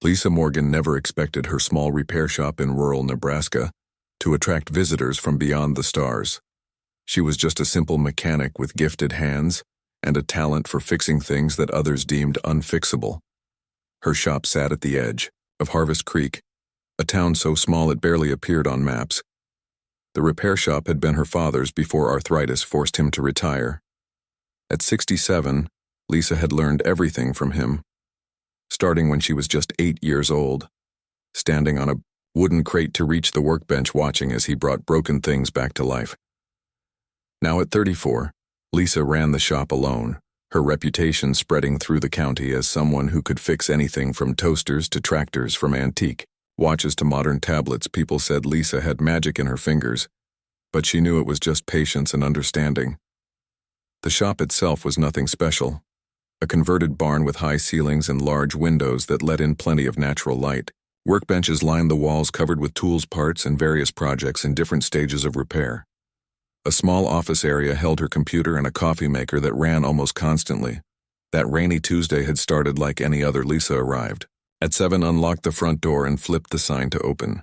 Lisa Morgan never expected her small repair shop in rural Nebraska to attract visitors from beyond the stars. She was just a simple mechanic with gifted hands and a talent for fixing things that others deemed unfixable. Her shop sat at the edge of Harvest Creek, a town so small it barely appeared on maps. The repair shop had been her father's before arthritis forced him to retire. At 67, Lisa had learned everything from him, starting when she was just 8 years old, standing on a wooden crate to reach the workbench watching as he brought broken things back to life. Now at 34, Lisa ran the shop alone, her reputation spreading through the county as someone who could fix anything from toasters to tractors, from antique watches to modern tablets. People said Lisa had magic in her fingers, but she knew it was just patience and understanding. The shop itself was nothing special, a converted barn with high ceilings and large windows that let in plenty of natural light. Workbenches lined the walls covered with tools, parts, and various projects in different stages of repair. A small office area held her computer and a coffee maker that ran almost constantly. That rainy Tuesday had started like any other. Lisa arrived at 7, unlocked the front door and flipped the sign to open.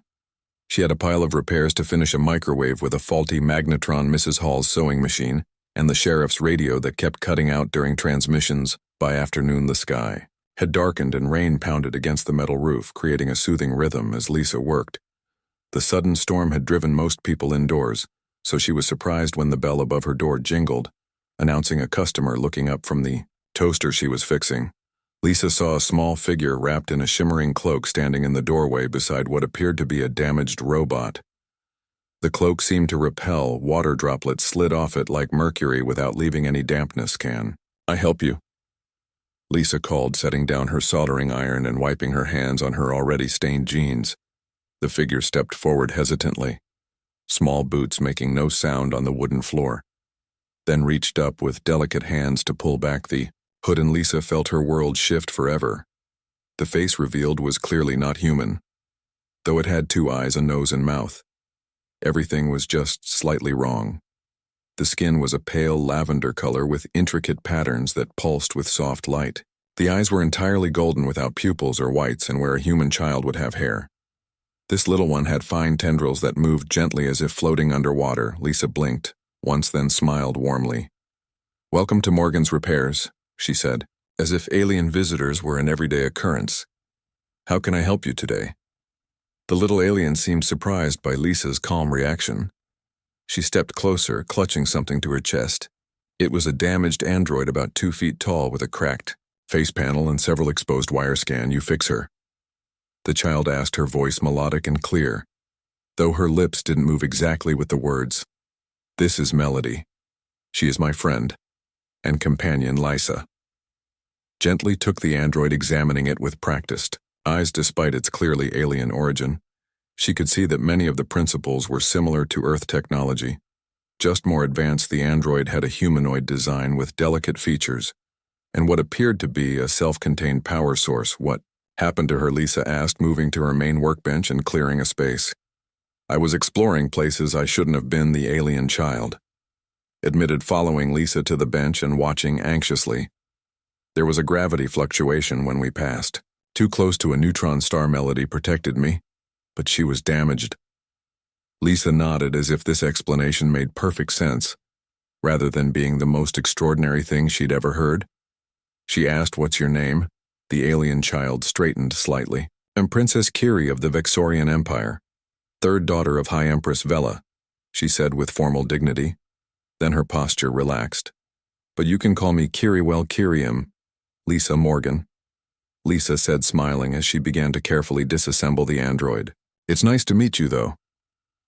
She had a pile of repairs to finish: a microwave with a faulty magnetron, Mrs. Hall's sewing machine, and the sheriff's radio that kept cutting out during transmissions. By afternoon, the sky had darkened and rain pounded against the metal roof, creating a soothing rhythm as Lisa worked. The sudden storm had driven most people indoors, so she was surprised when the bell above her door jingled, announcing a customer. Looking up from the toaster she was fixing, Lisa saw a small figure wrapped in a shimmering cloak standing in the doorway beside what appeared to be a damaged robot. The cloak seemed to repel. Water droplets slid off it like mercury without leaving any dampness. "Can I help you?" Lisa called, setting down her soldering iron and wiping her hands on her already stained jeans. The figure stepped forward hesitantly, small boots making no sound on the wooden floor, then reached up with delicate hands to pull back the hood, and Lisa felt her world shift forever. The face revealed was clearly not human, though it had 2 eyes, a nose, and mouth. Everything was just slightly wrong. The skin was a pale lavender color with intricate patterns that pulsed with soft light. The eyes were entirely golden without pupils or whites, and where a human child would have hair. This little one had fine tendrils that moved gently as if floating underwater. Lisa blinked once, then smiled warmly. "Welcome to Morgan's Repairs," she said, as if alien visitors were an everyday occurrence. "How can I help you today?" The little alien seemed surprised by Lisa's calm reaction. She stepped closer, clutching something to her chest. It was a damaged android about 2 feet tall with a cracked face panel and several exposed wires. "Can you fix her?" The child asked, her voice melodic and clear, though her lips didn't move exactly with the words. "This is Melody. She is my friend and companion, Lisa." Gently took the android, examining it with practiced eyes. Despite its clearly alien origin, she could see that many of the principles were similar to Earth technology, just more advanced. The android had a humanoid design with delicate features and what appeared to be a self-contained power source. "What happened to her?" Lisa asked, moving to her main workbench and clearing a space. "I was exploring places I shouldn't have been," the alien child admitted, following Lisa to the bench and watching anxiously. "There was a gravity fluctuation when we passed too close to a neutron star. Melody protected me, but she was damaged." Lisa nodded as if this explanation made perfect sense, rather than being the most extraordinary thing she'd ever heard. She asked, "What's your name?" The alien child straightened slightly. "I'm Princess Kiri of the Vexorian Empire, 3rd daughter of High Empress Vela," she said with formal dignity. Then her posture relaxed. "But you can call me Kiri. Well, Kiriam, Lisa Morgan," Lisa said, smiling as she began to carefully disassemble the android. "It's nice to meet you, though.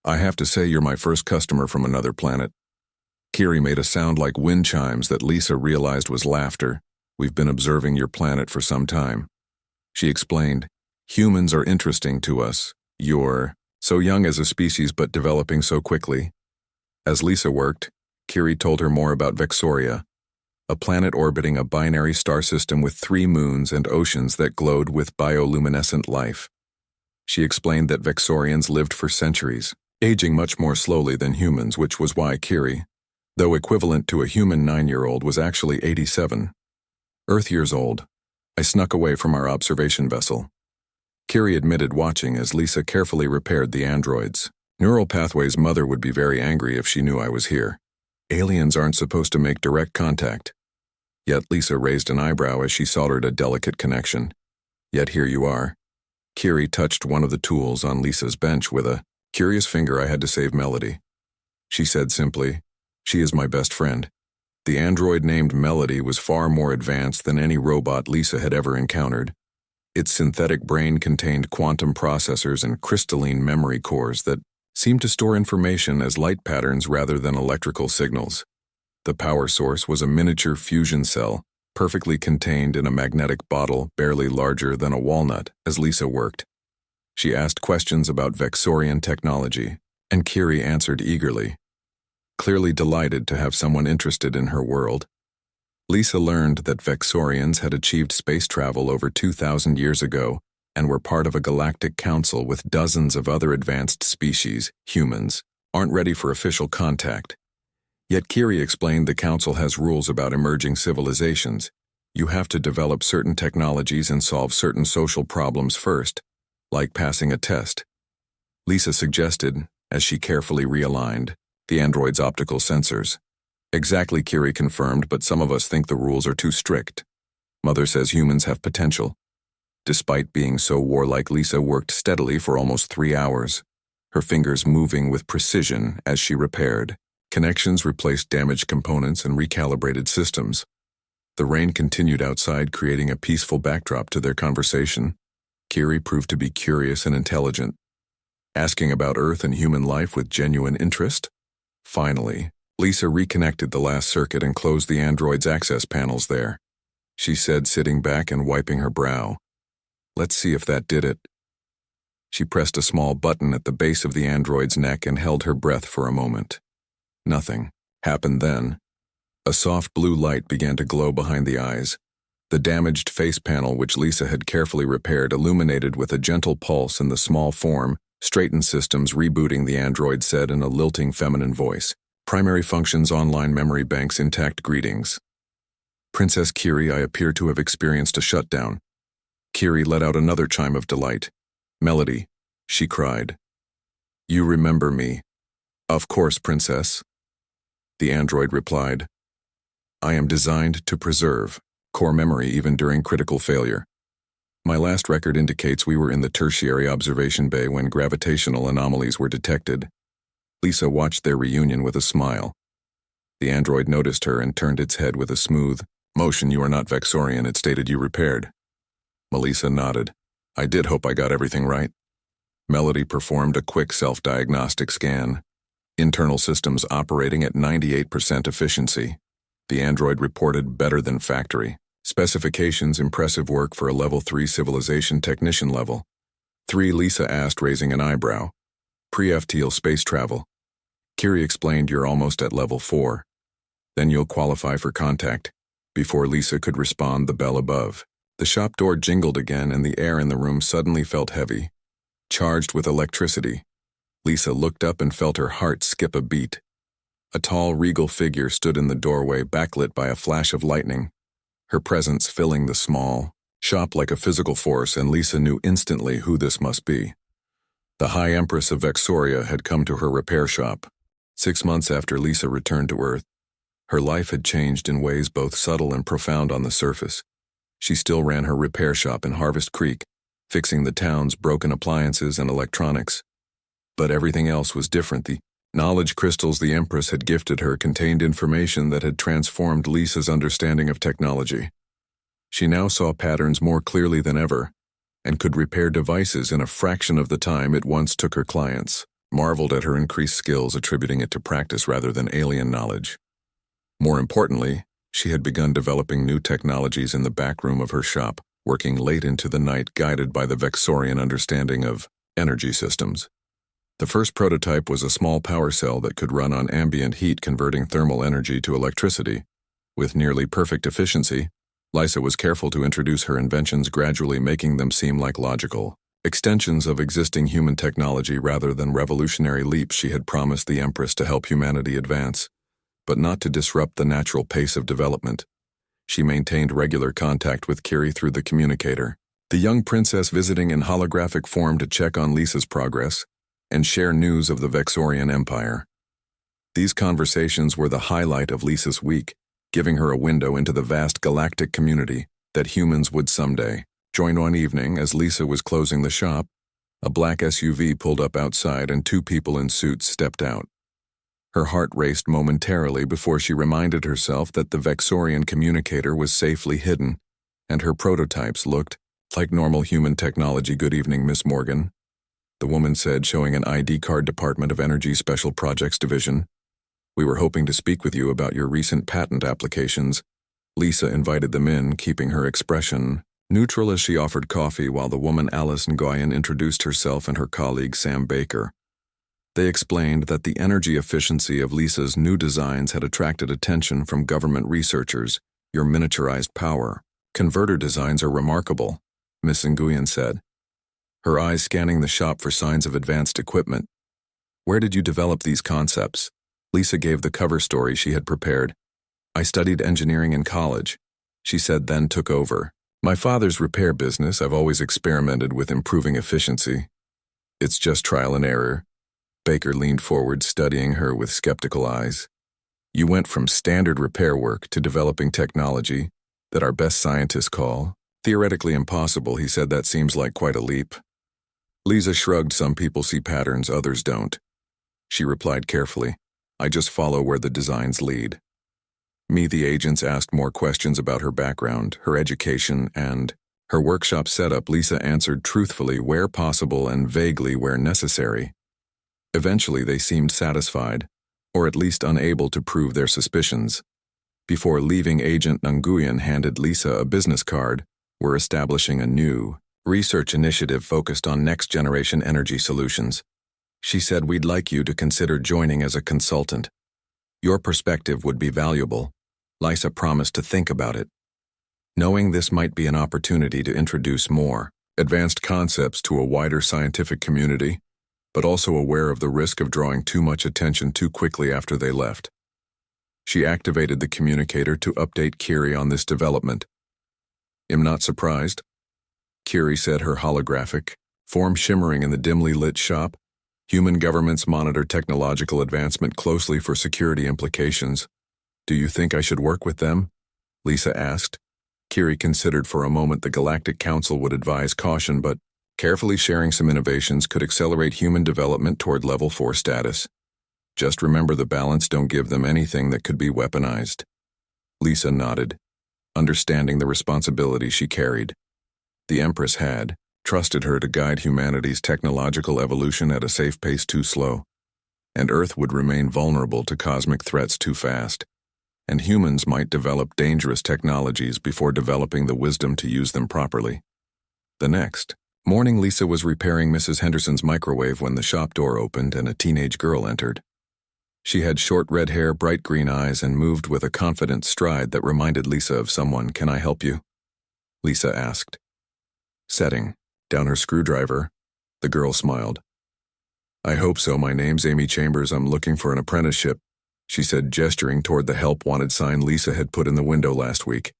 I have to say you're my first customer from another planet." Kiri made a sound like wind chimes that Lisa realized was laughter. "We've been observing your planet for some time," she explained. "Humans are interesting to us. You're so young as a species but developing so quickly." As Lisa worked, Kiri told her more about Vexoria, a planet orbiting a binary star system with 3 moons and oceans that glowed with bioluminescent life. She explained that Vexorians lived for centuries, aging much more slowly than humans, which was why Kiri, though equivalent to a human 9-year-old, was actually 87 Earth years old. "I snuck away from our observation vessel. Kiri admitted watching as Lisa carefully repaired the androids. Neural Pathway's mother would be very angry if she knew I was here. Aliens aren't supposed to make direct contact. Yet Lisa raised an eyebrow as she soldered a delicate connection. Yet here you are. Kiri touched one of the tools on Lisa's bench with a curious finger. I had to save Melody. She said simply, "She is my best friend." The android named Melody was far more advanced than any robot Lisa had ever encountered. Its synthetic brain contained quantum processors and crystalline memory cores that seemed to store information as light patterns rather than electrical signals. The power source was a miniature fusion cell, perfectly contained in a magnetic bottle barely larger than a walnut as Lisa worked. She asked questions about Vexorian technology, and Kiri answered eagerly, clearly delighted to have someone interested in her world. Lisa learned that Vexorians had achieved space travel over 2,000 years ago and were part of a galactic council with dozens of other advanced species. Humans aren't ready for official contact. Yet Kiri explained the council has rules about emerging civilizations. You have to develop certain technologies and solve certain social problems first, like passing a test. Lisa suggested, as she carefully realigned, the android's optical sensors. Exactly, Kiri confirmed, but some of us think the rules are too strict. Mother says humans have potential. Despite being so warlike, Lisa worked steadily for almost 3 hours, her fingers moving with precision as she repaired. Connections replaced damaged components and recalibrated systems. The rain continued outside, creating a peaceful backdrop to their conversation. Kiri proved to be curious and intelligent, asking about Earth and human life with genuine interest. Finally, Lisa reconnected the last circuit and closed the android's access panels there. She said, sitting back and wiping her brow, "Let's see if that did it." She pressed a small button at the base of the android's neck and held her breath for a moment. Nothing happened then. A soft blue light began to glow behind the eyes. The damaged face panel, which Lisa had carefully repaired, illuminated with a gentle pulse, and the small form straightened. Systems rebooting, the android said in a lilting feminine voice. Primary functions, online memory banks intact. Greetings, Princess Kiri. I appear to have experienced a shutdown. Kiri let out another chime of delight. Melody, she cried. You remember me? Of course, Princess. The android replied. I am designed to preserve core memory even during critical failure. My last record indicates we were in the tertiary observation bay when gravitational anomalies were detected. Lisa watched their reunion with a smile. The android noticed her and turned its head with a smooth motion. You are not Vexorian, it stated you repaired. Melissa nodded. I did hope I got everything right. Melody performed a quick self-diagnostic scan. Internal systems operating at 98% efficiency. The android reported better than factory. Specifications, impressive work for a level 3 civilization technician level. 3, Lisa asked, raising an eyebrow. Pre-FTL space travel. Kiri explained, you're almost at level 4. Then you'll qualify for contact. Before Lisa could respond, the bell above the shop door jingled again, and the air in the room suddenly felt heavy, charged with electricity. Lisa looked up and felt her heart skip a beat. A tall, regal figure stood in the doorway, backlit by a flash of lightning, her presence filling the small shop like a physical force, and Lisa knew instantly who this must be. The High Empress of Vexoria had come to her repair shop. 6 months after Lisa returned to Earth, her life had changed in ways both subtle and profound on the surface. She still ran her repair shop in Harvest Creek, fixing the town's broken appliances and electronics. But everything else was different. The knowledge crystals the Empress had gifted her contained information that had transformed Lisa's understanding of technology. She now saw patterns more clearly than ever, and could repair devices in a fraction of the time it once took her clients, marveled at her increased skills, attributing it to practice rather than alien knowledge. More importantly, she had begun developing new technologies in the back room of her shop, working late into the night, guided by the Vexorian understanding of energy systems. The first prototype was a small power cell that could run on ambient heat, converting thermal energy to electricity. With nearly perfect efficiency, Lisa was careful to introduce her inventions, gradually making them seem like logical extensions of existing human technology rather than revolutionary leaps. She had promised the Empress to help humanity advance, but not to disrupt the natural pace of development. She maintained regular contact with Kiri through the communicator, the young princess visiting in holographic form to check on Lisa's progress and share news of the Vexorian Empire. These conversations were the highlight of Lisa's week, giving her a window into the vast galactic community that humans would someday join. One evening, as Lisa was closing the shop, a black SUV pulled up outside and two people in suits stepped out. Her heart raced momentarily before she reminded herself that the Vexorian communicator was safely hidden, and her prototypes looked like normal human technology. "Good evening, Miss Morgan," the woman said, showing an ID card. "Department of Energy Special Projects Division. We were hoping to speak with you about your recent patent applications." Lisa invited them in, keeping her expression neutral as she offered coffee while the woman Alice Nguyen introduced herself and her colleague Sam Baker. They explained that the energy efficiency of Lisa's new designs had attracted attention from government researchers. "Your miniaturized power converter designs are remarkable," Miss Nguyen said, her eyes scanning the shop for signs of advanced equipment. "Where did you develop these concepts?" Lisa gave the cover story she had prepared. "I studied engineering in college," she said, then took over. "My father's repair business. I've always experimented with improving efficiency. It's just trial and error." Baker leaned forward, studying her with skeptical eyes. "You went from standard repair work to developing technology that our best scientists call theoretically impossible," he said. "That seems like quite a leap." Lisa shrugged. "Some people see patterns, others don't," she replied carefully. "I just follow where the designs lead." The agents asked more questions about her background, her education, and her workshop setup. Lisa answered truthfully where possible and vaguely where necessary. Eventually they seemed satisfied, or at least unable to prove their suspicions. Before leaving, Agent Nguyen handed Lisa a business card. "We're establishing a new research initiative focused on next-generation energy solutions," she said. "We'd like you to consider joining as a consultant. Your perspective would be valuable." Lisa promised to think about it, knowing this might be an opportunity to introduce more advanced concepts to a wider scientific community, but also aware of the risk of drawing too much attention too quickly after they left. She activated the communicator to update Kiri on this development. "I'm not surprised," Kiri said, her holographic form shimmering in the dimly lit shop. "Human governments monitor technological advancement closely for security implications. Do you think I should work with them?" Lisa asked. Kiri considered for a moment. The Galactic Council would advise caution, but carefully sharing some innovations could accelerate human development toward level 4 status. "Just remember the balance. Don't give them anything that could be weaponized." Lisa nodded, understanding the responsibility she carried. The Empress had trusted her to guide humanity's technological evolution at a safe pace too slow, and Earth would remain vulnerable to cosmic threats too fast, and humans might develop dangerous technologies before developing the wisdom to use them properly. The next morning, Lisa was repairing Mrs. Henderson's microwave when the shop door opened and a teenage girl entered. She had short red hair, bright green eyes, and moved with a confident stride that reminded Lisa of someone. "Can I help you?" Lisa asked. Setting down her screwdriver, the girl smiled. "I hope so. My name's Amy Chambers. I'm looking for an apprenticeship," she said, gesturing toward the help wanted sign Lisa had put in the window last week.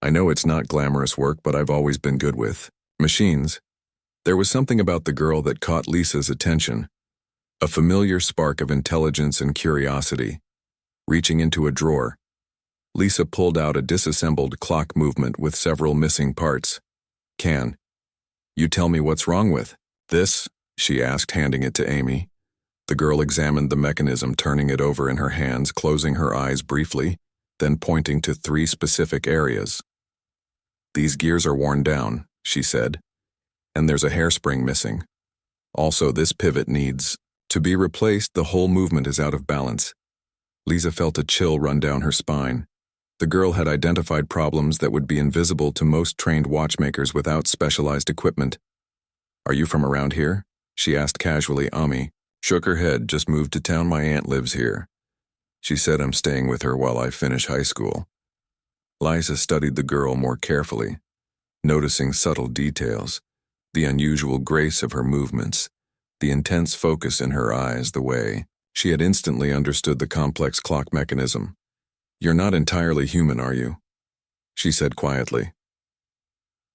"I know it's not glamorous work, but I've always been good with machines." There was something about the girl that caught Lisa's attention, a familiar spark of intelligence and curiosity. Reaching into a drawer, Lisa pulled out a disassembled clock movement with several missing parts. "Can you tell me what's wrong with this?" she asked, handing it to Amy. The girl examined the mechanism, turning it over in her hands, closing her eyes briefly, then pointing to 3 specific areas. "These gears are worn down," she said, "and there's a hairspring missing. Also, this pivot needs to be replaced. The whole movement is out of balance." Lisa felt a chill run down her spine. The girl had identified problems that would be invisible to most trained watchmakers without specialized equipment. "Are you from around here?" she asked casually. Amy shook her head. "Just moved to town. My aunt lives here. She said I'm staying with her while I finish high school." Lisa studied the girl more carefully, noticing subtle details, the unusual grace of her movements, the intense focus in her eyes, the way she had instantly understood the complex clock mechanism. "You're not entirely human, are you?" she said quietly.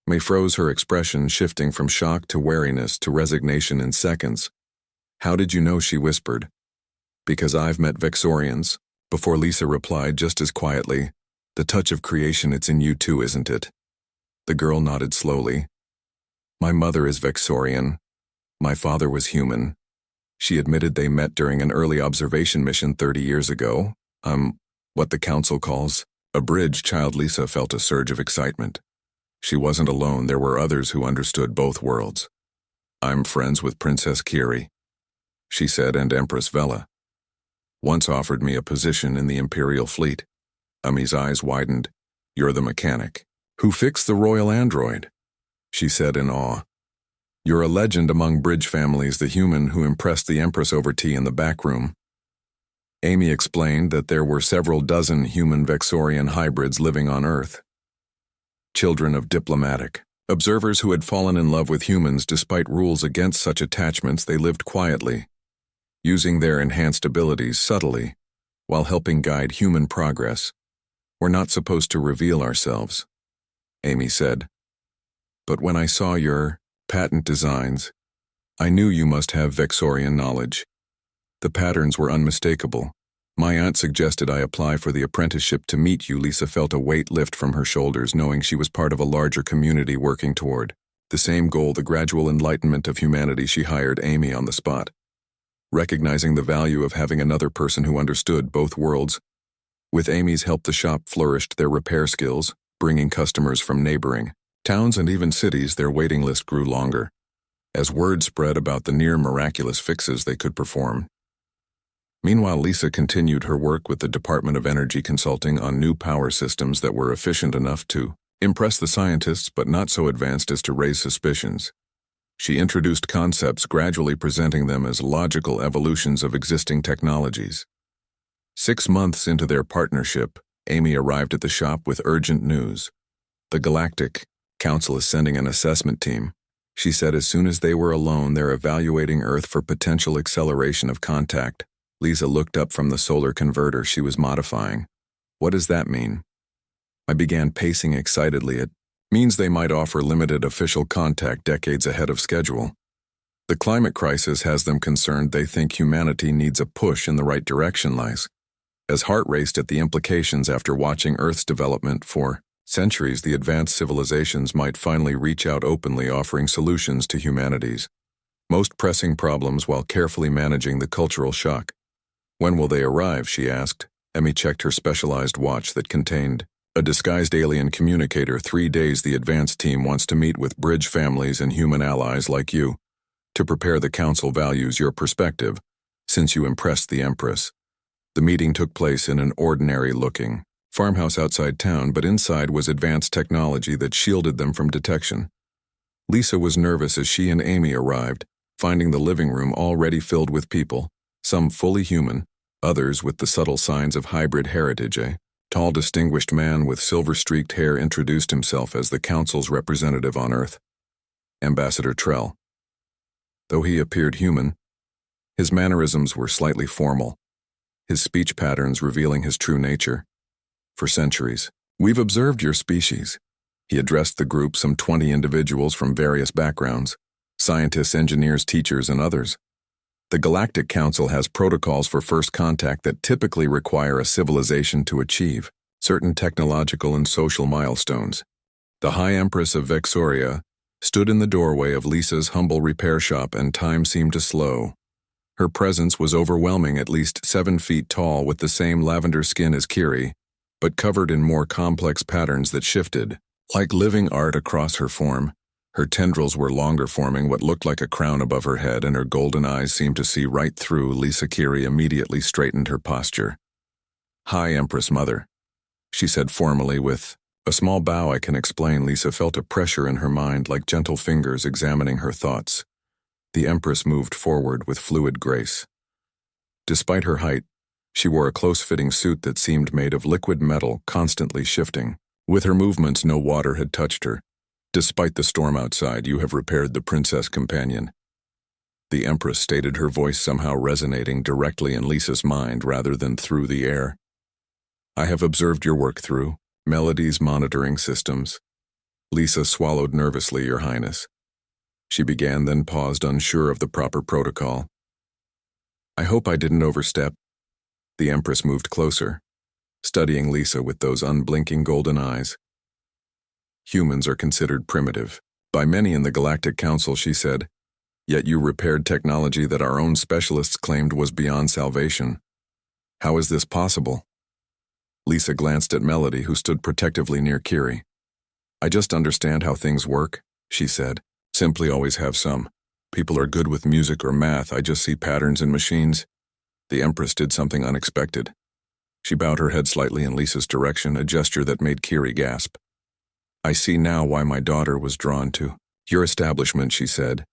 May froze her expression, shifting from shock to wariness to resignation in seconds. "How did you know?" she whispered. "Because I've met Vexorians," before Lisa replied just as quietly, "The touch of creation, it's in you too, isn't it?" The girl nodded slowly. "My mother is Vexorian. My father was human." She admitted they met during an early observation mission 30 years ago. What the council calls a bridge child. Lisa felt a surge of excitement. She wasn't alone, there were others who understood both worlds. "I'm friends with Princess Kiri," she said, "and Empress Vela. Once offered me a position in the Imperial fleet." Ami's eyes widened. "You're the mechanic who fixed the royal android," she said in awe. "You're a legend among bridge families, the human who impressed the Empress over tea in the back room." Amy explained that there were several dozen human Vexorian hybrids living on Earth. Children of diplomatic observers who had fallen in love with humans despite rules against such attachments. They lived quietly, using their enhanced abilities subtly, while helping guide human progress. "We're not supposed to reveal ourselves," Amy said. "But when I saw your patent designs, I knew you must have Vexorian knowledge. The patterns were unmistakable. My aunt suggested I apply for the apprenticeship to meet you." Lisa felt a weight lift from her shoulders, knowing she was part of a larger community working toward the same goal, the gradual enlightenment of humanity. She hired Amy on the spot, recognizing the value of having another person who understood both worlds. With Amy's help, the shop flourished their repair skills, bringing customers from neighboring towns and even cities. Their waiting list grew longer as word spread about the near miraculous fixes they could perform. Meanwhile, Lisa continued her work with the Department of Energy, consulting on new power systems that were efficient enough to impress the scientists but not so advanced as to raise suspicions. She introduced concepts, gradually presenting them as logical evolutions of existing technologies. 6 months into their partnership, Amy arrived at the shop with urgent news. "The Galactic Council is sending an assessment team," she said as soon as they were alone. "They're evaluating Earth for potential acceleration of contact." Lisa looked up from the solar converter she was modifying. "What does that mean?" I began pacing excitedly. "It means they might offer limited official contact decades ahead of schedule. The climate crisis has them concerned. They think humanity needs a push in the right direction." Lies as heart raced at the implications. After watching Earth's development for centuries, the advanced civilizations might finally reach out openly, offering solutions to humanity's most pressing problems while carefully managing the cultural shock. "When will they arrive?" she asked. Emmy checked her specialized watch that contained a disguised alien communicator. 3 days. The advanced team wants to meet with bridge families and human allies like you to prepare. The council values your perspective since you impressed the Empress." The meeting took place in an ordinary-looking farmhouse outside town, but inside was advanced technology that shielded them from detection. Lisa was nervous as she and Amy arrived, finding the living room already filled with people, some fully human, others with the subtle signs of hybrid heritage. A tall, distinguished man with silver-streaked hair introduced himself as the council's representative on Earth, Ambassador Trell. Though he appeared human, his mannerisms were slightly formal, his speech patterns revealing his true nature. "For centuries, we've observed your species." He addressed the group, some 20 individuals from various backgrounds, scientists, engineers, teachers, and others. "The Galactic Council has protocols for first contact that typically require a civilization to achieve certain technological and social milestones." The High Empress of Vexoria stood in the doorway of Lisa's humble repair shop, and time seemed to slow. Her presence was overwhelming. At least 7 feet tall, with the same lavender skin as Kiri, but covered in more complex patterns that shifted like living art across her form. Her tendrils were longer, forming what looked like a crown above her head, and her golden eyes seemed to see right through Lisa. Kiri immediately straightened her posture. "Hi, Empress Mother," she said formally with a small bow. "I can explain." Lisa felt a pressure in her mind, like gentle fingers examining her thoughts. The Empress moved forward with fluid grace. Despite her height, she wore a close-fitting suit that seemed made of liquid metal, constantly shifting. With her movements, no water had touched her. "Despite the storm outside, you have repaired the Princess Companion," the Empress stated, her voice somehow resonating directly in Lisa's mind rather than through the air. "I have observed your work through Melody's monitoring systems." Lisa swallowed nervously, Your Highness. She began, then paused, unsure of the proper protocol. I hope I didn't overstep. The Empress moved closer, studying Lisa with those unblinking golden eyes. Humans are considered primitive by many in the Galactic Council, she said, yet you repaired technology that our own specialists claimed was beyond salvation. How is this possible? Lisa glanced at Melody, who stood protectively near Kiri. I just understand how things work, she said. Simply always have some. People are good with music or math, I just see patterns in machines. The Empress did something unexpected. She bowed her head slightly in Lisa's direction, a gesture that made Kiri gasp. I see now why my daughter was drawn to your establishment, she said.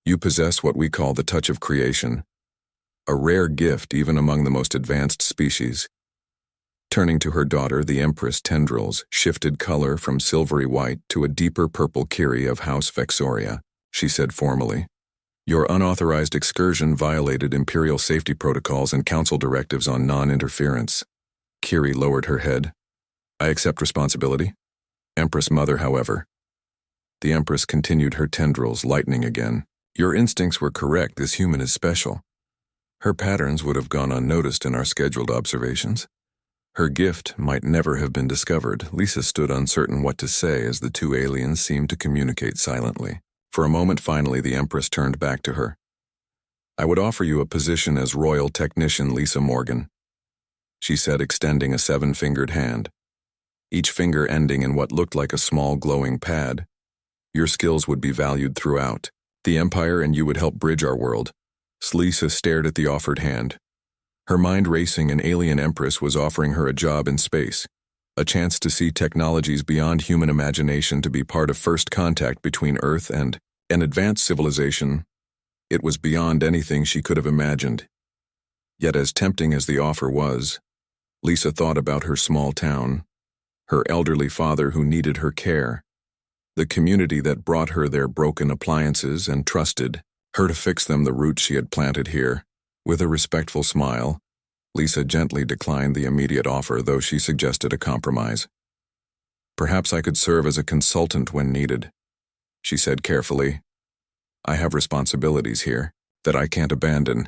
You possess what we call the touch of creation, a rare gift even among the most advanced species. Turning to her daughter, the Empress tendrils shifted color from silvery white to a deeper purple. Kiri of House Vexoria, she said formally. Your unauthorized excursion violated Imperial safety protocols and Council directives on non-interference. Kiri lowered her head. I accept responsibility. Empress Mother, however. The Empress continued, her tendrils lightening again. Your instincts were correct, this human is special. Her patterns would have gone unnoticed in our scheduled observations. Her gift might never have been discovered. Lisa stood uncertain what to say as the two aliens seemed to communicate silently. For a moment, finally, the Empress turned back to her. I would offer you a position as Royal Technician Lisa Morgan, she said, extending a 7-fingered hand, each finger ending in what looked like a small glowing pad. Your skills would be valued throughout the Empire, and you would help bridge our world. Lisa stared at the offered hand. Her mind racing, an alien Empress was offering her a job in space, a chance to see technologies beyond human imagination, to be part of first contact between Earth and an advanced civilization. It was beyond anything she could have imagined. Yet as tempting as the offer was, Lisa thought about her small town, her elderly father who needed her care, the community that brought her their broken appliances and trusted her to fix them, the roots she had planted here. With a respectful smile, Lisa gently declined the immediate offer, though she suggested a compromise. Perhaps I could serve as a consultant when needed, she said carefully. I have responsibilities here that I can't abandon,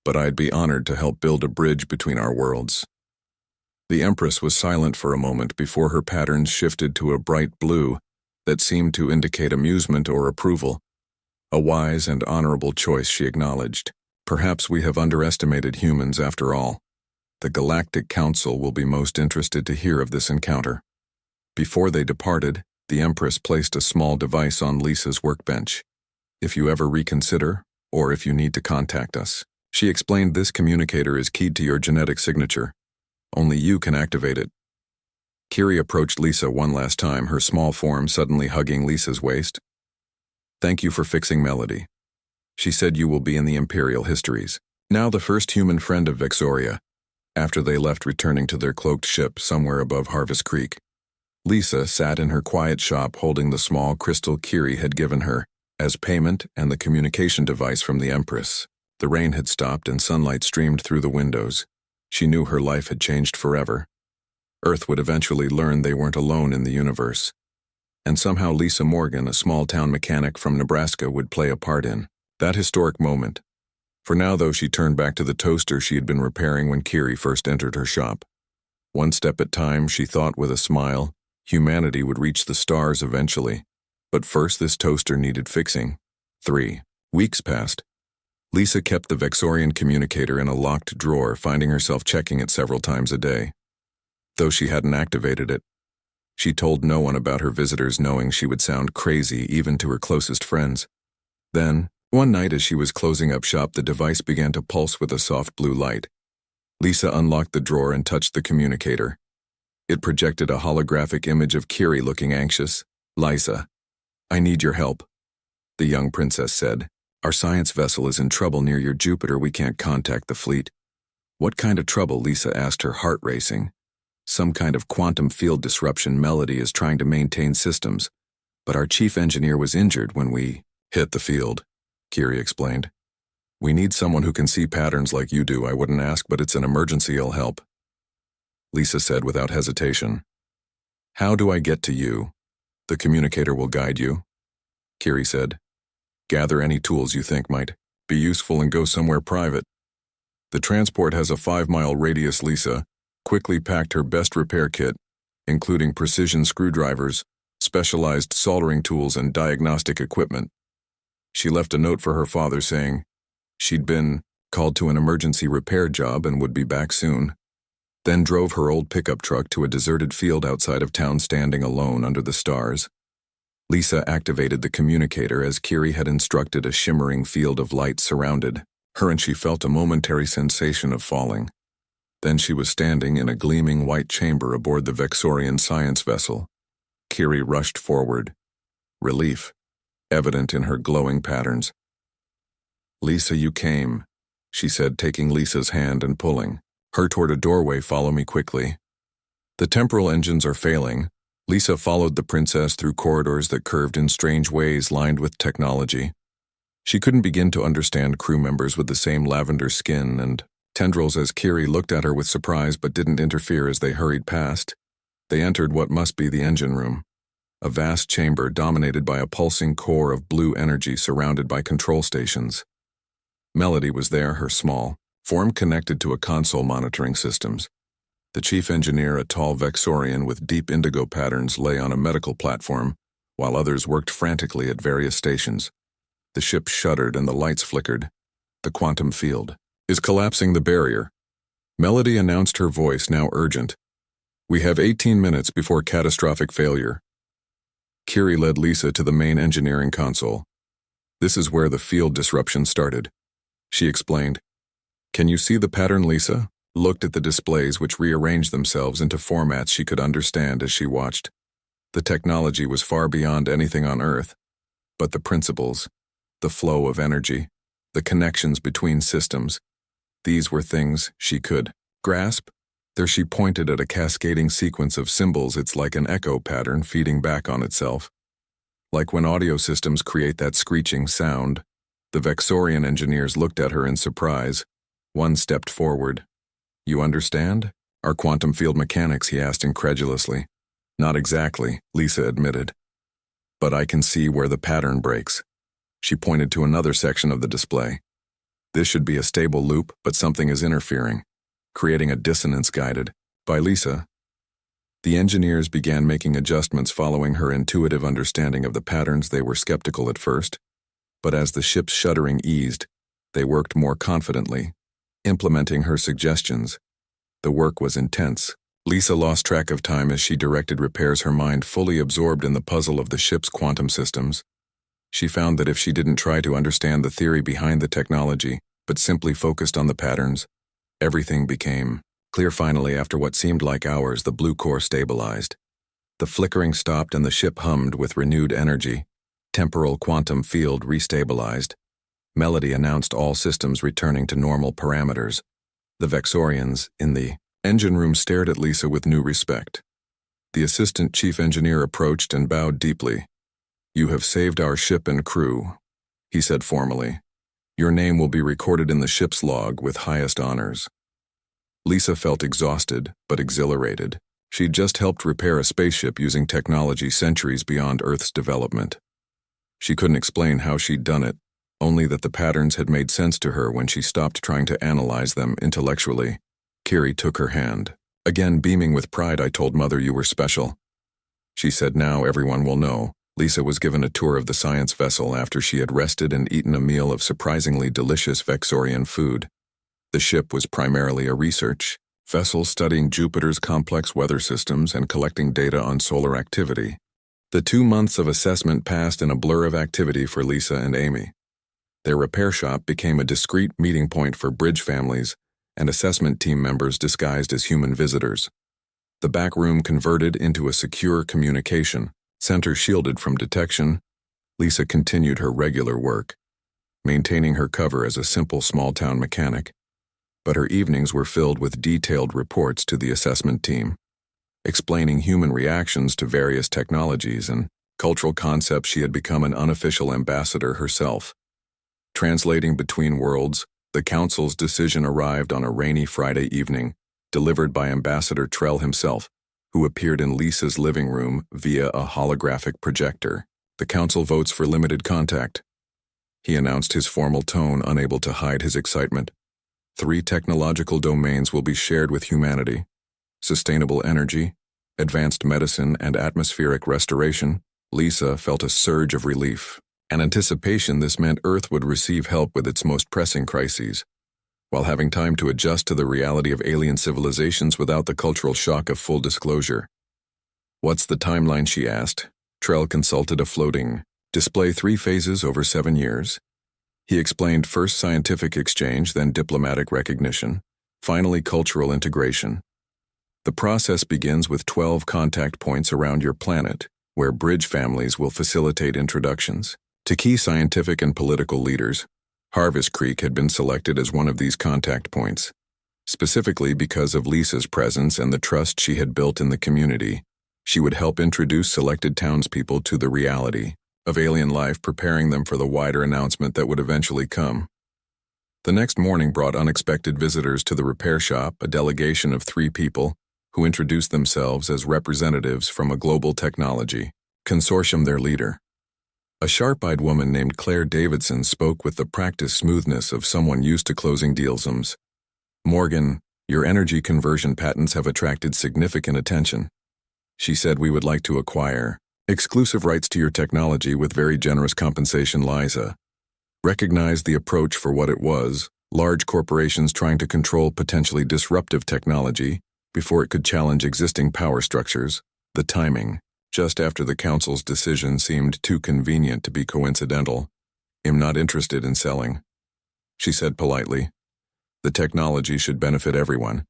but I'd be honored to help build a bridge between our worlds. The Empress was silent for a moment before her patterns shifted to a bright blue that seemed to indicate amusement or approval. A wise and honorable choice, she acknowledged. Perhaps we have underestimated humans after all. The Galactic Council will be most interested to hear of this encounter. Before they departed, the Empress placed a small device on Lisa's workbench. If you ever reconsider, or if you need to contact us, she explained, this communicator is keyed to your genetic signature. Only you can activate it. Kiri approached Lisa one last time, her small form suddenly hugging Lisa's waist. Thank you for fixing Melody. She said you will be in the Imperial histories. Now the first human friend of Vexoria, after they left, returning to their cloaked ship somewhere above Harvest Creek. Lisa sat in her quiet shop holding the small crystal Kiri had given her as payment and the communication device from the Empress. The rain had stopped and sunlight streamed through the windows. She knew her life had changed forever. Earth would eventually learn they weren't alone in the universe. And somehow Lisa Morgan, a small-town mechanic from Nebraska, would play a part in that historic moment. For now, though, she turned back to the toaster she had been repairing when Kiri first entered her shop. One step at a time, she thought with a smile, humanity would reach the stars eventually. But first, this toaster needed fixing. 3 weeks passed. Lisa kept the Vexorian communicator in a locked drawer, finding herself checking it several times a day. Though she hadn't activated it, she told no one about her visitors, knowing she would sound crazy even to her closest friends. Then, one night as she was closing up shop, the device began to pulse with a soft blue light. Lisa unlocked the drawer and touched the communicator. It projected a holographic image of Kiri looking anxious. Lisa, I need your help, the young princess said. Our science vessel is in trouble near your Jupiter. We can't contact the fleet. What kind of trouble? Lisa asked, her heart racing. Some kind of quantum field disruption. Melody is trying to maintain systems, but our chief engineer was injured when we hit the field, Kiri explained. We need someone who can see patterns like you do. I wouldn't ask, but it's an emergency. I'll help, Lisa said without hesitation. How do I get to you? The communicator will guide you, Kiri said. Gather any tools you think might be useful and go somewhere private. The transport has a 5-mile radius. Lisa quickly packed her best repair kit, including precision screwdrivers, specialized soldering tools, and diagnostic equipment. She left a note for her father saying she'd been called to an emergency repair job and would be back soon, then drove her old pickup truck to a deserted field outside of town, standing alone under the stars. Lisa activated the communicator as Kiri had instructed. A shimmering field of light surrounded her, and she felt a momentary sensation of falling. Then she was standing in a gleaming white chamber aboard the Vexorian science vessel. Kiri rushed forward, relief evident in her glowing patterns. "Lisa, you came," she said, taking Lisa's hand and pulling her toward a doorway. "Follow me quickly." The temporal engines are failing. Lisa followed the princess through corridors that curved in strange ways lined with technology. She couldn't begin to understand crew members with the same lavender skin and tendrils as Kiri looked at her with surprise but didn't interfere as they hurried past. They entered what must be the engine room, a vast chamber dominated by a pulsing core of blue energy surrounded by control stations. Melody was there, her small form connected to a console monitoring systems. The chief engineer, a tall Vexorian with deep indigo patterns, lay on a medical platform, while others worked frantically at various stations. The ship shuddered and the lights flickered. "The quantum field is collapsing the barrier," Melody announced, her voice now urgent. "We have 18 minutes before catastrophic failure." Kiri led Lisa to the main engineering console. "This is where the field disruption started," she explained. "Can you see the pattern?" Lisa looked at the displays, which rearranged themselves into formats she could understand as she watched. The technology was far beyond anything on Earth, but the principles, the flow of energy, the connections between systems, these were things she could grasp. There she pointed at a cascading sequence of symbols. "It's like an echo pattern feeding back on itself. Like when audio systems create that screeching sound." The Vexorian engineers looked at her in surprise. One stepped forward. "You understand our quantum field mechanics?" he asked incredulously. "Not exactly," Lisa admitted. "But I can see where the pattern breaks." She pointed to another section of the display. "This should be a stable loop, but something is interfering, creating a dissonance guided by Lisa." The engineers began making adjustments following her intuitive understanding of the patterns. They were skeptical at first, but as the ship's shuddering eased, they worked more confidently, implementing her suggestions. The work was intense. Lisa lost track of time as she directed repairs, her mind fully absorbed in the puzzle of the ship's quantum systems. She found that if she didn't try to understand the theory behind the technology, but simply focused on the patterns, everything became clear. Finally, after what seemed like hours, the blue core stabilized. The flickering stopped and the ship hummed with renewed energy. Temporal quantum field restabilized. Melody announced all systems returning to normal parameters. The Vexorians in the engine room stared at Lisa with new respect. The assistant chief engineer approached and bowed deeply. "You have saved our ship and crew," he said formally. "Your name will be recorded in the ship's log with highest honors." Lisa felt exhausted, but exhilarated. She'd just helped repair a spaceship using technology centuries beyond Earth's development. She couldn't explain how she'd done it, only that the patterns had made sense to her when she stopped trying to analyze them intellectually. Kiri took her hand. Again beaming with pride, "I told Mother you were special," she said. "Now everyone will know." Lisa was given a tour of the science vessel after she had rested and eaten a meal of surprisingly delicious Vexorian food. The ship was primarily a research vessel studying Jupiter's complex weather systems and collecting data on solar activity. The 2 months of assessment passed in a blur of activity for Lisa and Amy. Their repair shop became a discreet meeting point for bridge families and assessment team members disguised as human visitors. The back room converted into a secure communication center shielded from detection. Lisa continued her regular work, maintaining her cover as a simple small-town mechanic, but her evenings were filled with detailed reports to the assessment team, explaining human reactions to various technologies and cultural concepts. She had become an unofficial ambassador herself. Translating between worlds, the council's decision arrived on a rainy Friday evening, delivered by Ambassador Trell himself. who appeared in Lisa's living room via a holographic projector. The council votes for limited contact. He announced, his formal tone unable to hide his excitement. 3 technological domains will be shared with humanity: sustainable energy, advanced medicine, and atmospheric restoration. Lisa felt a surge of relief. An anticipation this meant Earth would receive help with its most pressing crises, while having time to adjust to the reality of alien civilizations without the cultural shock of full disclosure. "What's the timeline?" she asked. Trell consulted a floating display, 3 phases over 7 years. He explained, first scientific exchange, then diplomatic recognition, finally cultural integration. The process begins with 12 contact points around your planet, where bridge families will facilitate introductions to key scientific and political leaders. Harvest Creek had been selected as one of these contact points, specifically because of Lisa's presence and the trust she had built in the community. She would help introduce selected townspeople to the reality of alien life, preparing them for the wider announcement that would eventually come. The next morning brought unexpected visitors to the repair shop, a delegation of 3 people who introduced themselves as representatives from a global technology consortium. Their leader, a sharp-eyed woman named Claire Davidson, spoke with the practiced smoothness of someone used to closing deals. "Morgan, your energy conversion patents have attracted significant attention," she said. "We would like to acquire exclusive rights to your technology with very generous compensation." Lisa recognized the approach for what it was: large corporations trying to control potentially disruptive technology before it could challenge existing power structures. The timing, just after the council's decision, seemed too convenient to be coincidental. "I'm not interested in selling," she said politely. "The technology should benefit everyone,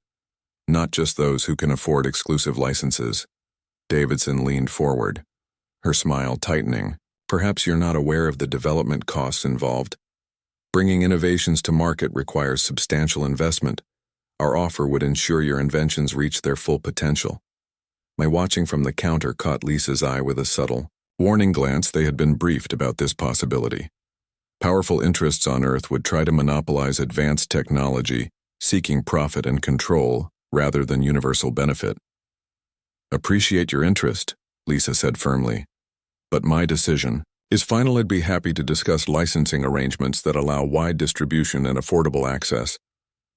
not just those who can afford exclusive licenses." Davidson leaned forward, her smile tightening. "Perhaps you're not aware of the development costs involved. Bringing innovations to market requires substantial investment. Our offer would ensure your inventions reach their full potential." My watching from the counter caught Lisa's eye with a subtle, warning glance. They had been briefed about this possibility. Powerful interests on Earth would try to monopolize advanced technology, seeking profit and control rather than universal benefit. "Appreciate your interest," Lisa said firmly, "but my decision is final. I'd be happy to discuss licensing arrangements that allow wide distribution and affordable access."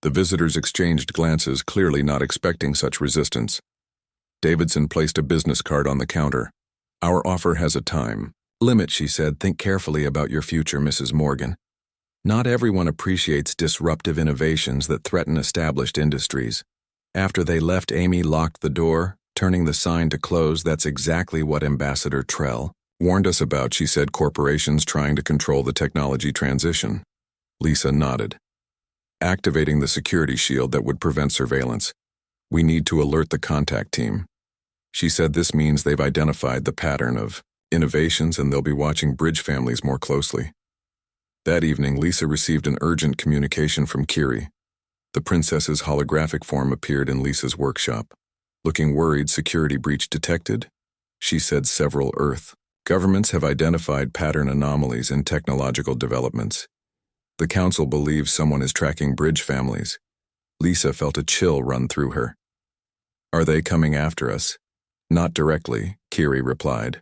The visitors exchanged glances, clearly not expecting such resistance. Davidson placed a business card on the counter. "Our offer has a time limit," she said. "Think carefully about your future, Mrs. Morgan. Not everyone appreciates disruptive innovations that threaten established industries." After they left, Amy locked the door, turning the sign to close. "That's exactly what Ambassador Trell warned us about," she said. "Corporations trying to control the technology transition." Lisa nodded. "Activating the security shield that would prevent surveillance. We need to alert the contact team," she said. "This means they've identified the pattern of innovations and they'll be watching bridge families more closely." That evening, Lisa received an urgent communication from Kiri. The princess's holographic form appeared in Lisa's workshop. Looking worried, "Security breach detected," she said. "Several Earth governments have identified pattern anomalies in technological developments. The council believes someone is tracking bridge families." Lisa felt a chill run through her. "Are they coming after us?" "Not directly," Kiri replied,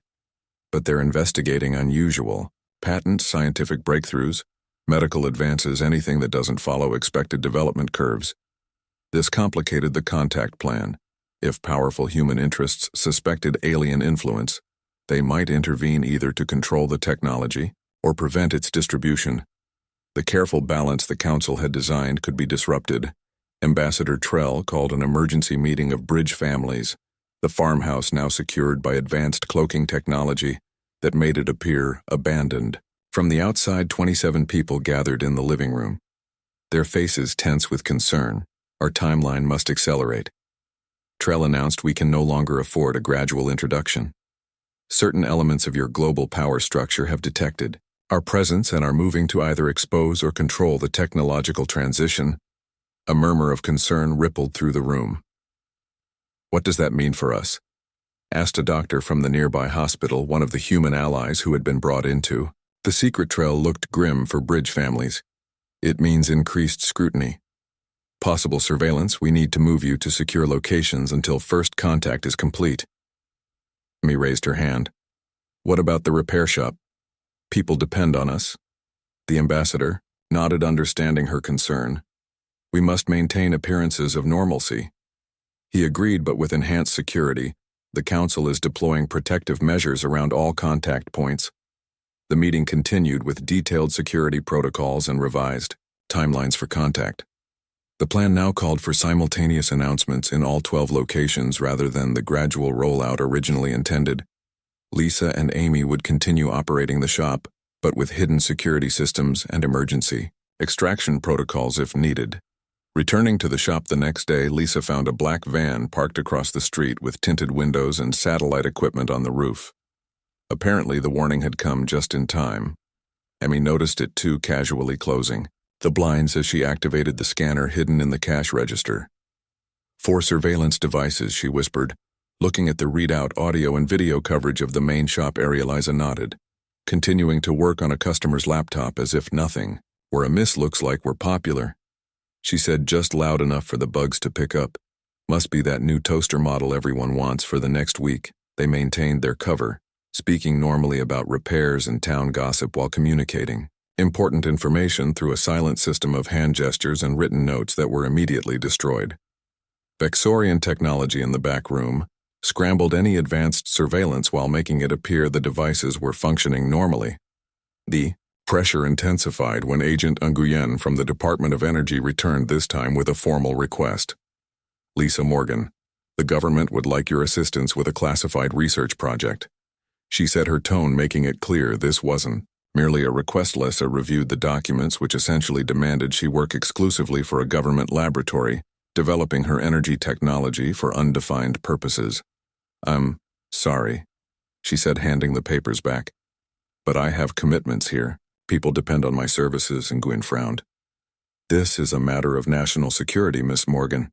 "but they're investigating unusual patents, scientific breakthroughs, medical advances, anything that doesn't follow expected development curves." This complicated the contact plan. If powerful human interests suspected alien influence, they might intervene either to control the technology or prevent its distribution. The careful balance the council had designed could be disrupted. Ambassador Trell called an emergency meeting of bridge families, the farmhouse now secured by advanced cloaking technology that made it appear abandoned. From the outside, 27 people gathered in the living room, their faces tense with concern. "Our timeline must accelerate," Trell announced. "We can no longer afford a gradual introduction. Certain elements of your global power structure have detected our presence and are moving to either expose or control the technological transition." A murmur of concern rippled through the room. "What does that mean for us?" asked a doctor from the nearby hospital, one of the human allies who had been brought into. The secret trail looked grim for bridge families. "It means increased scrutiny. Possible surveillance, we need to move you to secure locations until first contact is complete. Amy raised her hand. What about the repair shop? People depend on us. The ambassador nodded, understanding her concern. We must maintain appearances of normalcy. He agreed, but with enhanced security. The council is deploying protective measures around all contact points. The meeting continued with detailed security protocols and revised timelines for contact. The plan now called for simultaneous announcements in all 12 locations rather than the gradual rollout originally intended. Lisa and Amy would continue operating the shop, but with hidden security systems and emergency extraction protocols if needed. Returning to the shop the next day, Lisa found a black van parked across the street with tinted windows and satellite equipment on the roof. Apparently, the warning had come just in time. Amy noticed it too, casually closing the blinds as she activated the scanner hidden in the cash register. 4 surveillance devices, she whispered. Looking at the readout audio and video coverage of the main shop area, Liza nodded, continuing to work on a customer's laptop as if nothing were amiss. Looks like we're popular, she said, just loud enough for the bugs to pick up. Must be that new toaster model everyone wants for the next week. They maintained their cover, speaking normally about repairs and town gossip while communicating important information through a silent system of hand gestures and written notes that were immediately destroyed. Vexorian technology in the back room scrambled any advanced surveillance while making it appear the devices were functioning normally. The pressure intensified when Agent Nguyen from the Department of Energy returned, this time with a formal request. Lisa Morgan, the government would like your assistance with a classified research project. She said, her tone making it clear this wasn't merely a request. Lisa reviewed the documents, which essentially demanded she work exclusively for a government laboratory, developing her energy technology for undefined purposes. I'm sorry, she said, handing the papers back. But I have commitments here. People depend on my services. Nguyen frowned. This is a matter of national security, Miss Morgan.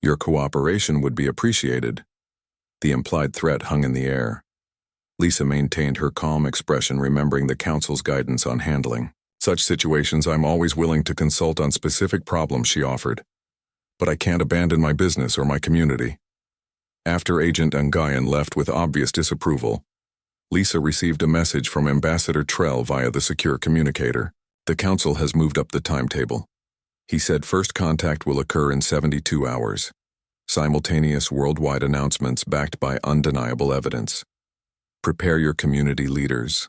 Your cooperation would be appreciated. The implied threat hung in the air. Lisa maintained her calm expression, remembering the council's guidance on handling such situations. I'm always willing to consult on specific problems, she offered. But I can't abandon my business or my community. After Agent Nguyen left with obvious disapproval, Lisa received a message from Ambassador Trell via the secure communicator. The council has moved up the timetable. He said first contact will occur in 72 hours. Simultaneous worldwide announcements backed by undeniable evidence. Prepare your community leaders.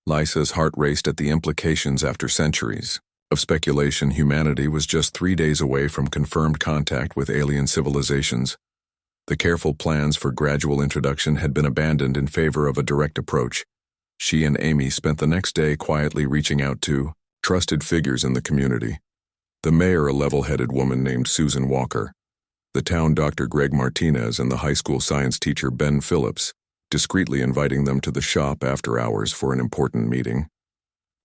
Lisa's heart raced at the implications. After centuries of speculation, humanity was just 3 days away from confirmed contact with alien civilizations. The careful plans for gradual introduction had been abandoned in favor of a direct approach. She and Amy spent the next day quietly reaching out to trusted figures in the community. The mayor, a level-headed woman named Susan Walker, the town Dr. Greg Martinez, and the high school science teacher Ben Phillips, discreetly inviting them to the shop after hours for an important meeting.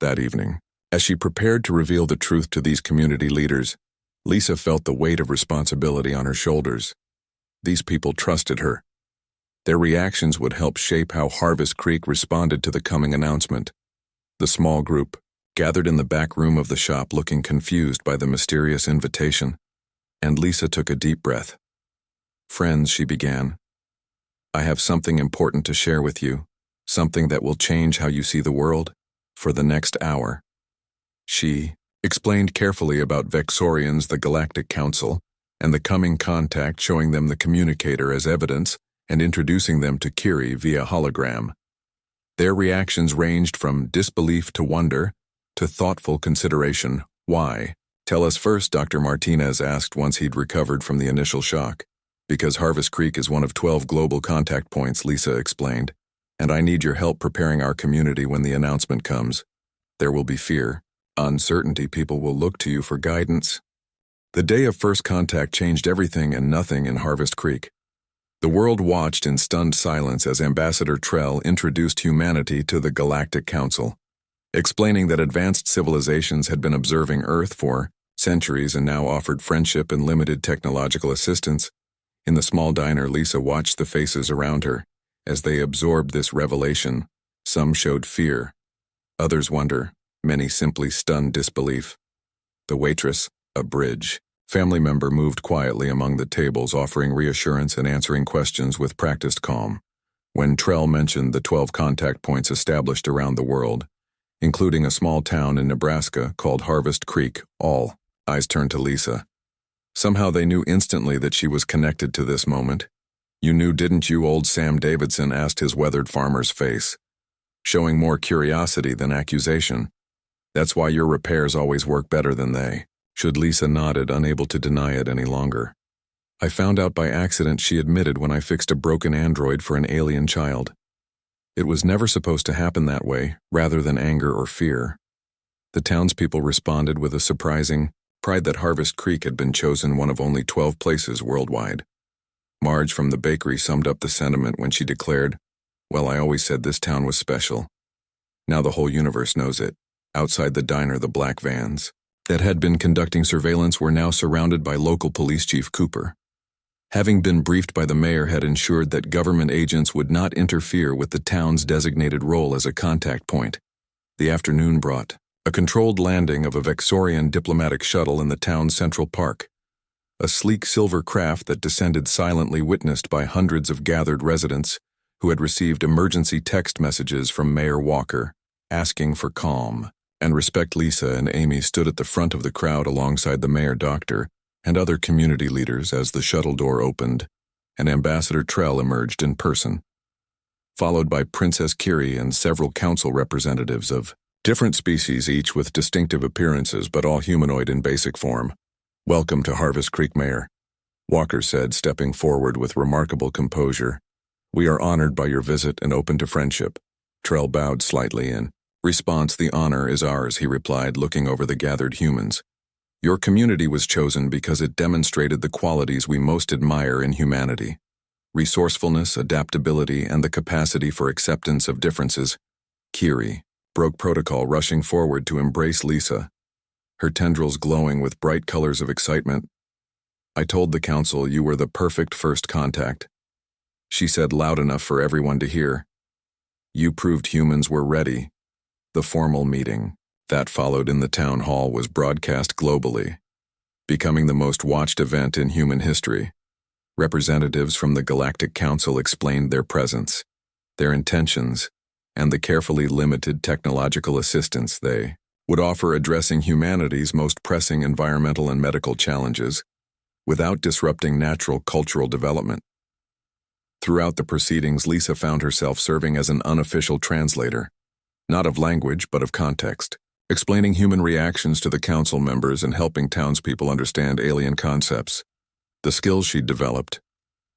That evening, as she prepared to reveal the truth to these community leaders, Lisa felt the weight of responsibility on her shoulders. These people trusted her. Their reactions would help shape how Harvest Creek responded to the coming announcement. The small group gathered in the back room of the shop, looking confused by the mysterious invitation, and Lisa took a deep breath. Friends, she began, I have something important to share with you, something that will change how you see the world for the next hour. She explained carefully about Vexorians, the Galactic Council, and the coming contact, showing them the communicator as evidence and introducing them to Kiri via hologram. Their reactions ranged from disbelief to wonder to thoughtful consideration. Why? Tell us first, Dr. Martinez asked once he'd recovered from the initial shock. Because Harvest Creek is one of 12 global contact points, Lisa explained, and I need your help preparing our community when the announcement comes. There will be fear, uncertainty. People will look to you for guidance. The day of first contact changed everything and nothing in Harvest Creek. The world watched in stunned silence as Ambassador Trell introduced humanity to the Galactic Council, explaining that advanced civilizations had been observing Earth for centuries and now offered friendship and limited technological assistance. In the small diner, Lisa watched the faces around her as they absorbed this revelation. Some showed fear, others wonder, many simply stunned disbelief. The waitress, a bridge, Family member moved quietly among the tables, offering reassurance and answering questions with practiced calm. When Trell mentioned the 12 contact points established around the world, including a small town in Nebraska called Harvest Creek, all eyes turned to Lisa. Somehow they knew instantly that she was connected to this moment. "You knew, didn't you?" old Sam Davidson asked his weathered farmer's face, showing more curiosity than accusation. "That's why your repairs always work better than they." Should Lisa nodded, unable to deny it any longer. "I found out by accident," she admitted, "when I fixed a broken android for an alien child. It was never supposed to happen that way, rather than anger or fear." The townspeople responded with a surprising pride that Harvest Creek had been chosen one of only 12 places worldwide. Marge from the bakery summed up the sentiment when she declared, "Well, I always said this town was special. Now the whole universe knows it." Outside the diner, the black vans that had been conducting surveillance were now surrounded by local police chief Cooper. Having been briefed by the mayor, had ensured that government agents would not interfere with the town's designated role as a contact point. The afternoon brought a controlled landing of a Vexorian diplomatic shuttle in the town's central park, a sleek silver craft that descended silently, witnessed by hundreds of gathered residents who had received emergency text messages from Mayor Walker asking for calm and respect. Lisa and Amy stood at the front of the crowd alongside the mayor, doctor, and other community leaders as the shuttle door opened and Ambassador Trell emerged in person, followed by Princess Kiri and several council representatives of different species, each with distinctive appearances but all humanoid in basic form. "Welcome to Harvest Creek, Mayor," Walker said, stepping forward with remarkable composure. "We are honored by your visit and open to friendship." Trell bowed slightly in response. "The honor is ours," he replied, looking over the gathered humans. "Your community was chosen because it demonstrated the qualities we most admire in humanity: resourcefulness, adaptability, and the capacity for acceptance of differences." Kiri broke protocol, rushing forward to embrace Lisa, her tendrils glowing with bright colors of excitement. "I told the council you were the perfect first contact," she said, loud enough for everyone to hear. "You proved humans were ready." The formal meeting that followed in the town hall was broadcast globally, becoming the most watched event in human history. Representatives from the Galactic Council explained their presence, their intentions, and the carefully limited technological assistance they would offer addressing humanity's most pressing environmental and medical challenges without disrupting natural cultural development. Throughout the proceedings, Lisa found herself serving as an unofficial translator, not of language but of context, explaining human reactions to the council members and helping townspeople understand alien concepts. The skills she'd developed,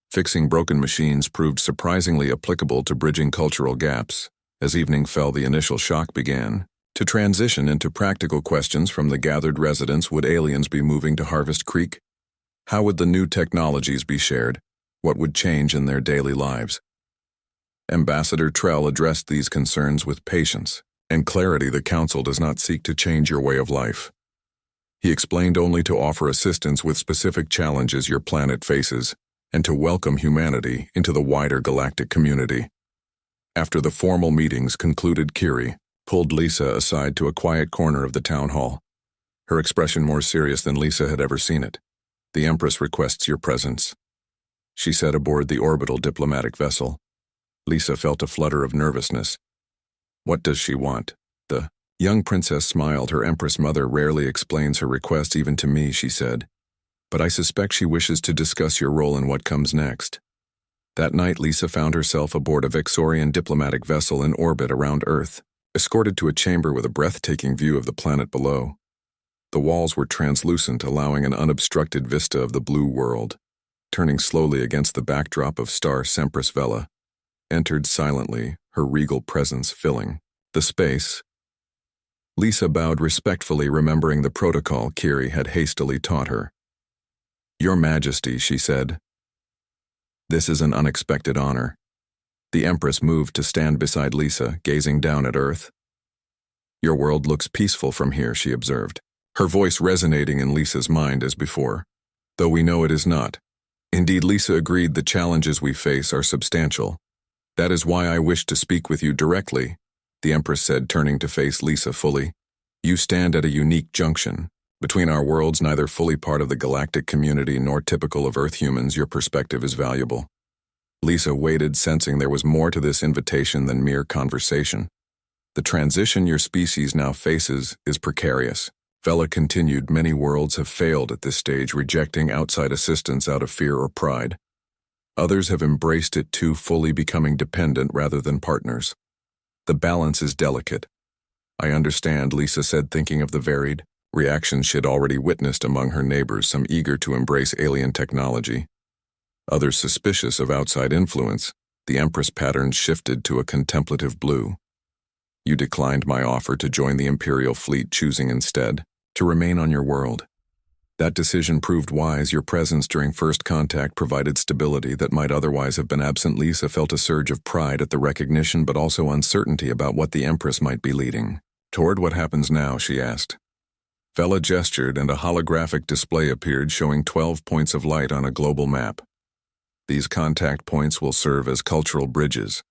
fixing broken machines, proved surprisingly applicable to bridging cultural gaps. As evening fell, the initial shock began to transition into practical questions from the gathered residents. Would aliens be moving to Harvest Creek? How would the new technologies be shared? What would change in their daily lives? Ambassador Trell addressed these concerns with patience and clarity. "The council does not seek to change your way of life," he explained, "only to offer assistance with specific challenges your planet faces and to welcome humanity into the wider galactic community." After the formal meetings concluded, Kiri pulled Lisa aside to a quiet corner of the town hall, her expression more serious than Lisa had ever seen it. "The Empress requests your presence," she said aboard the orbital diplomatic vessel. Lisa felt a flutter of nervousness. "What does she want?" The young princess smiled. "Her Empress mother rarely explains her requests even to me," she said, "but I suspect she wishes to discuss your role in what comes next." That night, Lisa found herself aboard a Vexorian diplomatic vessel in orbit around Earth, escorted to a chamber with a breathtaking view of the planet below. The walls were translucent, allowing an unobstructed vista of the blue world. Turning slowly against the backdrop of star Empress Vela, entered silently, her regal presence filling the space. Lisa bowed respectfully, remembering the protocol Kiri had hastily taught her. "Your Majesty," she said, "this is an unexpected honor." The Empress moved to stand beside Lisa, gazing down at Earth. "Your world looks peaceful from here," she observed, her voice resonating in Lisa's mind as before, "though we know it is not." Indeed, Lisa agreed, "the challenges we face are substantial. That is why I wish to speak with you directly," the Empress said, turning to face Lisa fully. "You stand at a unique junction, Between our worlds, neither fully part of the galactic community nor typical of Earth humans, your perspective is valuable. Lisa waited, sensing there was more to this invitation than mere conversation. The transition your species now faces is precarious. Vela continued, many worlds have failed at this stage, rejecting outside assistance out of fear or pride. Others have embraced it too fully, becoming dependent rather than partners. The balance is delicate. I understand, Lisa said, thinking of the varied reactions she'd already witnessed among her neighbors, some eager to embrace alien technology, others suspicious of outside influence. The Empress patterns shifted to a contemplative blue. You declined my offer to join the Imperial fleet, choosing instead to remain on your world. That decision proved wise. Your presence during first contact provided stability that might otherwise have been absent. Lisa felt a surge of pride at the recognition, but also uncertainty about what the Empress might be leading. Toward what happens now, she asked. Vela gestured, and a holographic display appeared showing 12 points of light on a global map. These contact points will serve as cultural bridges.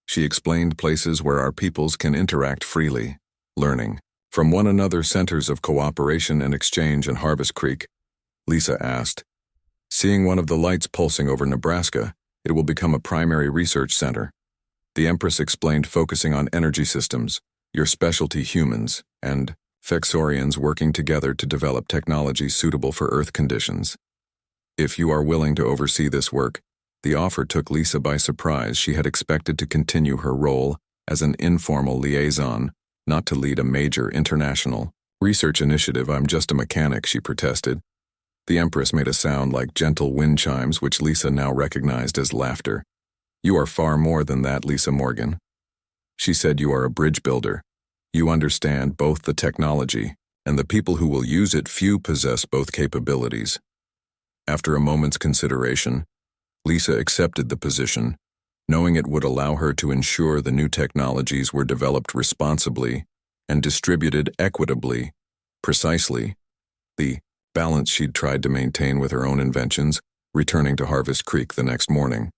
She explained, places where our peoples can interact freely, learning from one another, centers of cooperation and exchange. In Harvest Creek, Lisa asked, seeing one of the lights pulsing over Nebraska, it will become a primary research center. The Empress explained, focusing on energy systems, your specialty humans, and Vexorians working together to develop technology suitable for Earth conditions. If you are willing to oversee this work. The offer took Lisa by surprise. She had expected to continue her role as an informal liaison, not to lead a major international research initiative. I'm just a mechanic, she protested. The Empress made a sound like gentle wind chimes, which Lisa now recognized as laughter. You are far more than that, Lisa Morgan. She said, you are a bridge builder. You understand both the technology and the people who will use it. Few possess both capabilities. After a moment's consideration, Lisa accepted the position, knowing it would allow her to ensure the new technologies were developed responsibly and distributed equitably, precisely the balance she'd tried to maintain with her own inventions. Returning to Harvest Creek the next morning,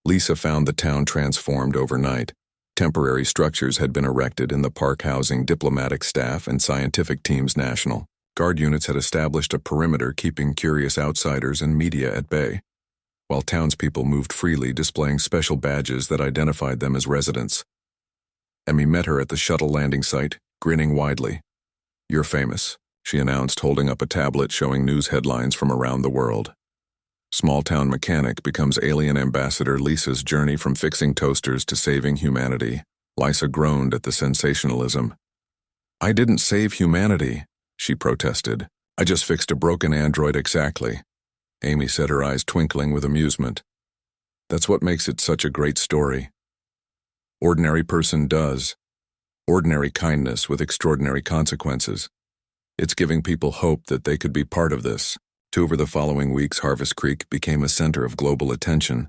Lisa found the town transformed overnight. Temporary structures had been erected in the park, housing diplomatic staff and scientific teams. National Guard units had established a perimeter, keeping curious outsiders and media at bay, while townspeople moved freely, displaying special badges that identified them as residents. Emmy met her at the shuttle landing site, grinning widely. You're famous, she announced, holding up a tablet showing news headlines from around the world. Small-town mechanic becomes alien ambassador. Lisa's journey from fixing toasters to saving humanity. Lisa groaned at the sensationalism. I didn't save humanity, she protested. I just fixed a broken android. Exactly, Amy said, her eyes twinkling with amusement. That's what makes it such a great story. Ordinary person does ordinary kindness with extraordinary consequences. It's giving people hope that they could be part of this. Over the following weeks, Harvest Creek became a center of global attention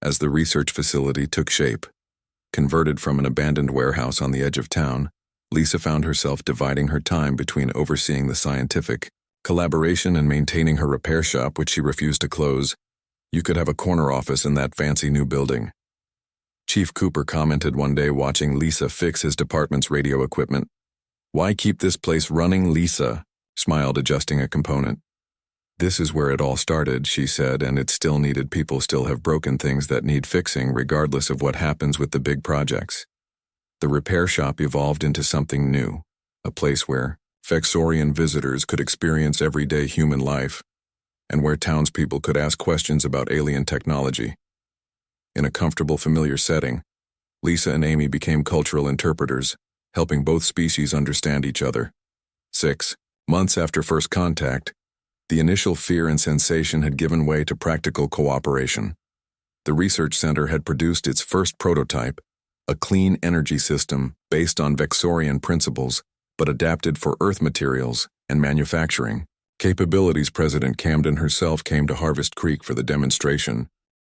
as the research facility took shape. Converted from an abandoned warehouse on the edge of town, Lisa found herself dividing her time between overseeing the scientific collaboration and maintaining her repair shop, which she refused to close. You could have a corner office in that fancy new building, Chief Cooper commented one day watching Lisa fix his department's radio equipment. Why keep this place running? Lisa smiled, adjusting a component. This is where it all started, she said, and it still needed. People still have broken things that need fixing, regardless of what happens with the big projects. The repair shop evolved into something new, a place where Vexorian visitors could experience everyday human life, and where townspeople could ask questions about alien technology. In a comfortable, familiar setting, Lisa and Amy became cultural interpreters, helping both species understand each other. 6 months after first contact, the initial fear and sensation had given way to practical cooperation. The research center had produced its first prototype, a clean energy system based on Vexorian principles, but adapted for Earth materials and manufacturing capabilities. President Camden herself came to Harvest Creek for the demonstration,